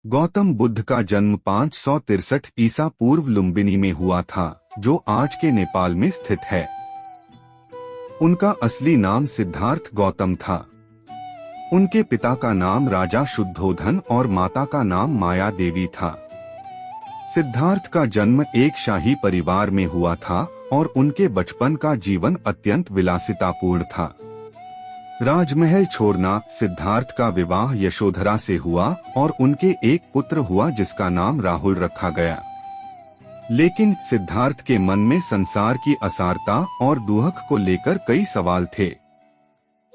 गौतम बुद्ध का जन्म 563 ईसा पूर्व लुम्बिनी में हुआ था, जो आज के नेपाल में स्थित है। उनका असली नाम सिद्धार्थ गौतम था। उनके पिता का नाम राजा शुद्धोधन और माता का नाम माया देवी था। सिद्धार्थ का जन्म एक शाही परिवार में हुआ था और उनके बचपन का जीवन अत्यंत विलासितापूर्ण था। राजमहल छोड़ना सिद्धार्थ का विवाह यशोधरा से हुआ और उनके एक पुत्र हुआ जिसका नाम राहुल रखा गया। लेकिन सिद्धार्थ के मन में संसार की असारता और दुहक को लेकर कई सवाल थे।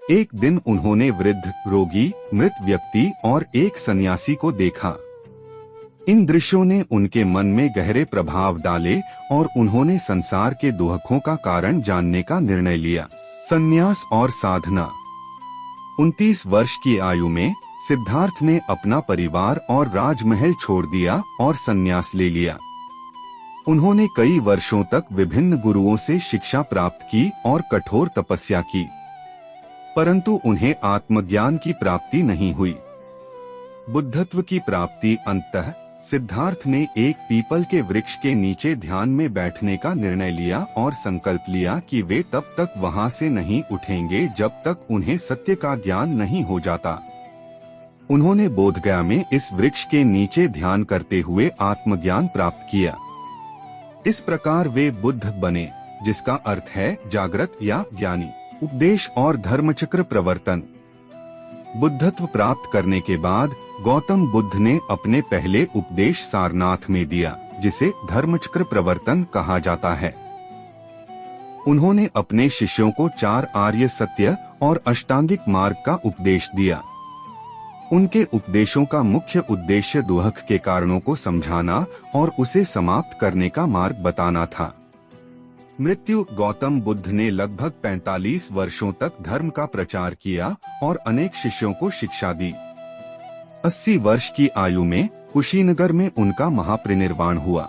एक दिन उन्होंने वृद्ध, रोगी, मृत व्यक्ति और एक सन्यासी को देखा। इन दृश्यों ने उनके मन में गहरे प्रभाव डाले और उन्होंने संसार के दुहकों का कारण जानने का निर्णय लिया। संन्यास और साधना। 29 वर्ष की आयु में सिद्धार्थ ने अपना परिवार और राजमहल छोड़ दिया और संन्यास ले लिया। उन्होंने कई वर्षों तक विभिन्न गुरुओं से शिक्षा प्राप्त की और कठोर तपस्या की, परंतु उन्हें आत्मज्ञान की प्राप्ति नहीं हुई। बुद्धत्व की प्राप्ति अंततः सिद्धार्थ ने एक पीपल के वृक्ष के नीचे ध्यान में बैठने का निर्णय लिया और संकल्प लिया कि वे तब तक वहां से नहीं उठेंगे जब तक उन्हें सत्य का ज्ञान नहीं हो जाता। उन्होंने बोधगया में इस वृक्ष के नीचे ध्यान करते हुए आत्मज्ञान प्राप्त किया। इस प्रकार वे बुद्ध बने, जिसका अर्थ है जागृत या ज्ञानी। उपदेश और धर्मचक्र प्रवर्तन। बुद्धत्व प्राप्त करने के बाद गौतम बुद्ध ने अपने पहले उपदेश सारनाथ में दिया, जिसे धर्मचक्र प्रवर्तन कहा जाता है। उन्होंने अपने शिष्यों को 4 आर्य सत्य और अष्टांगिक मार्ग का उपदेश दिया। उनके उपदेशों का मुख्य उद्देश्य दुहक के कारणों को समझाना और उसे समाप्त करने का मार्ग बताना था। मृत्यु। गौतम बुद्ध ने लगभग 45 वर्षों तक धर्म का प्रचार किया और अनेक शिष्यों को शिक्षा दी। 80 वर्ष की आयु में कुशीनगर में उनका महापरिनिर्वाण हुआ।